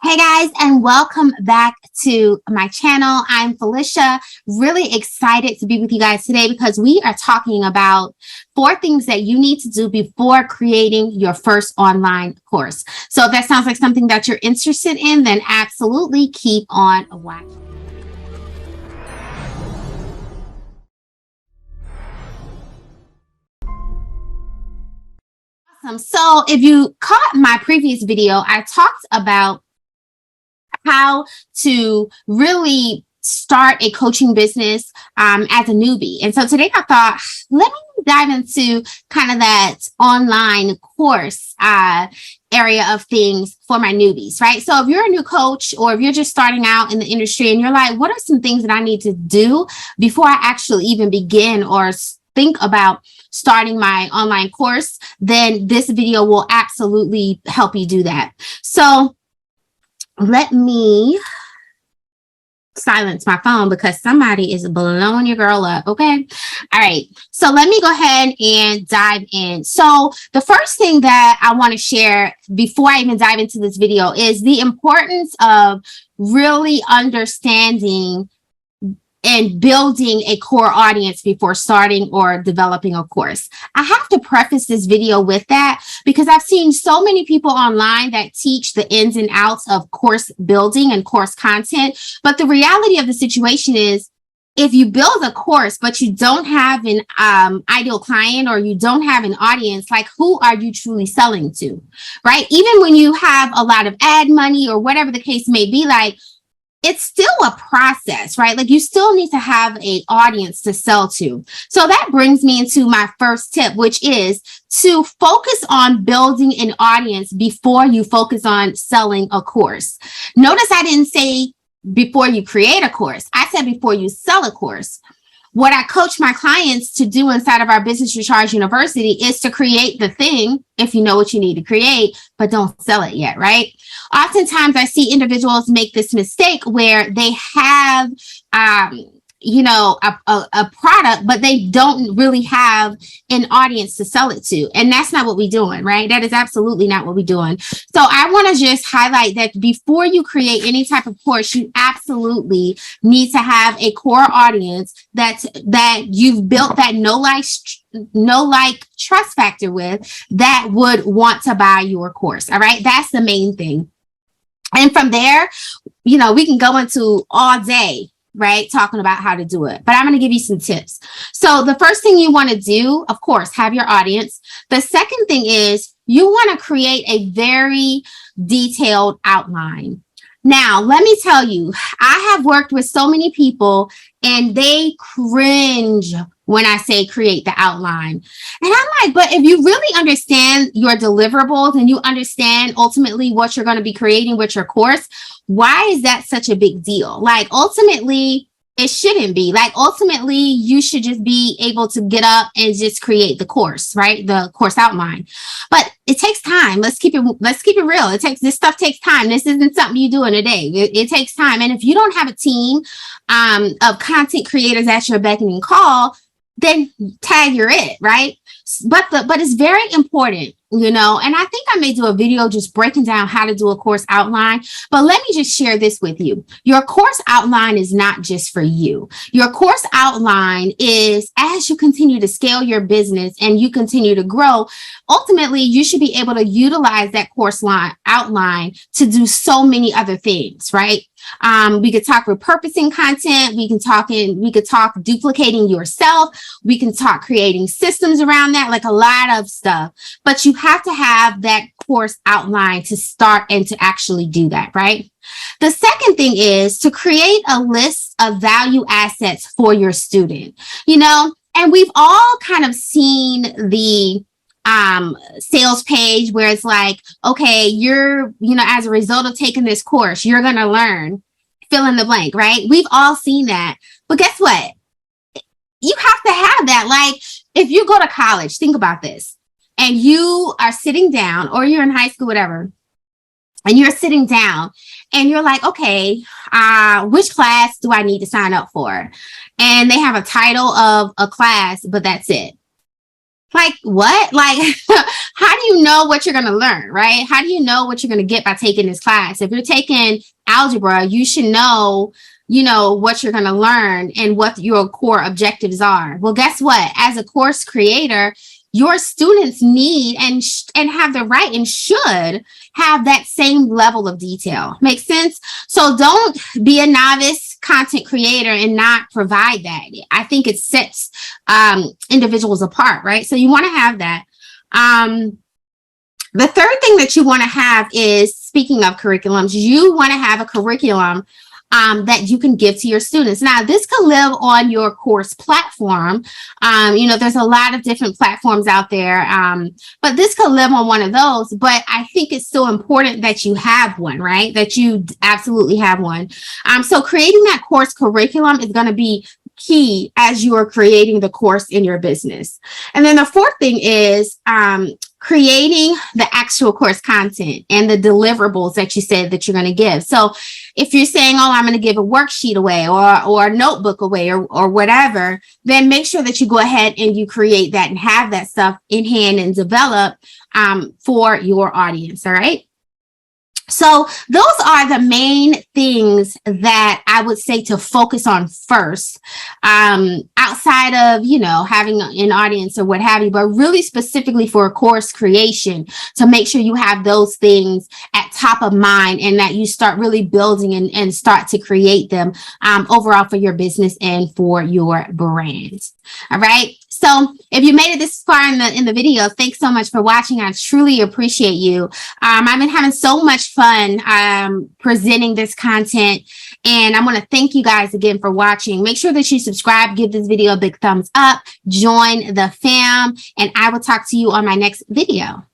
Hey guys, and welcome back to my channel. I'm Felicia, really excited to be with you guys today because we are talking about 4 things that you need to do before creating your first online course. So if that sounds like something that you're interested in, then absolutely keep on watching. Awesome. So if you caught my previous video, I talked about how to really start a coaching business as a newbie. And so today I thought, let me dive into kind of that online course area of things for my newbies, right? So if you're a new coach or if you're just starting out in the industry and you're like, what are some things that I need to do before I actually even begin or think about starting my online course, then this video will absolutely help you do that. So let me silence my phone because somebody is blowing your girl up. Okay. All right. So let me go ahead and dive in. So the first thing that I want to share before I even dive into this video is the importance of really understanding and building a core audience before starting or developing a course. I have to preface this video with that because I've seen so many people online that teach the ins and outs of course building and course content. But the reality of the situation is, if you build a course, but you don't have an ideal client or you don't have an audience, like who are you truly selling to, right? Even when you have a lot of ad money or whatever the case may be, like, it's still a process, right? Like you still need to have an audience to sell to. So that brings me into my first tip, which is to focus on building an audience before you focus on selling a course. Notice I didn't say before you create a course. I said before you sell a course. What I coach my clients to do inside of our Business Recharge University is to create the thing, if you know what you need to create, but don't sell it yet, right? Oftentimes I see individuals make this mistake where they have, a product, but they don't really have an audience to sell it to. And that's not what we're doing, right? That is absolutely not what we're doing. So I want to just highlight that before you create any type of course, you absolutely need to have a core audience that you've built that no like trust factor with, that would want to buy your course. All right. That's the main thing. And from there, we can go into all day, right, talking about how to do it. But I'm going to give you some tips. So the first thing you want to do, of course, have your audience. The second thing is you want to create a very detailed outline. Now, let me tell you, I have worked with so many people and they cringe when I say create the outline. And I'm like, but if you really understand your deliverables and you understand ultimately what you're going to be creating with your course, why is that such a big deal? Like, ultimately, it shouldn't be. Like, ultimately, you should just be able to get up and just create the course, right? The course outline. But it takes time. Let's keep it real. This stuff takes time. This isn't something you do in a day. It takes time. And if you don't have a team of content creators at your beck and call, then tag you're it, right? But it's very important, and I think I may do a video just breaking down how to do a course outline. But let me just share this with you. Your course outline is not just for you. Your course outline is, as you continue to scale your business and you continue to grow, ultimately you should be able to utilize that course outline to do so many other things, right? We could talk repurposing content. We could talk duplicating yourself. We can talk creating systems around that, like a lot of stuff. But you have to have that course outline to start and to actually do that, right? The second thing is to create a list of value assets for your student, and we've all kind of seen the sales page where it's like, okay, you're, as a result of taking this course, you're going to learn fill in the blank, right? We've all seen that. But guess what? You have to have that. Like, if you go to college, think about this, and you are sitting down, or you're in high school, whatever, and you're sitting down and you're like, okay, which class do I need to sign up for? And they have a title of a class, but that's it. Like what? Like, how do you know what you're going to learn, right? How do you know what you're going to get by taking this class? If you're taking algebra, you should know, what you're going to learn and what your core objectives are. Well, guess what? As a course creator, your students need and have the right and should have that same level of detail. Make sense? So don't be a novice content creator and not provide that. I think it sets individuals apart, right? So you want to have that. The third thing that you want to have is, speaking of curriculums, you want to have a curriculum that you can give to your students. Now, this could live on your course platform. There's a lot of different platforms out there, but this could live on one of those. But I think it's still important that you have one, right? That you absolutely have one. So creating that course curriculum is going to be key as you are creating the course in your business. And then the fourth thing is creating the actual course content and the deliverables that you said that you're going to give. So if you're saying, oh, I'm going to give a worksheet away or a notebook away or whatever, then make sure that you go ahead and you create that and have that stuff in hand and develop for your audience. All right. So those are the main things that I would say to focus on first, outside of, having an audience or what have you, but really specifically for a course creation, to make sure you have those things at top of mind and that you start really building and start to create them overall for your business and for your brand. All right. So if you made it this far in the video, thanks so much for watching. I truly appreciate you. I've been having so much fun presenting this content, and I want to thank you guys again for watching. Make sure that you subscribe, give this video a big thumbs up, join the fam, and I will talk to you on my next video.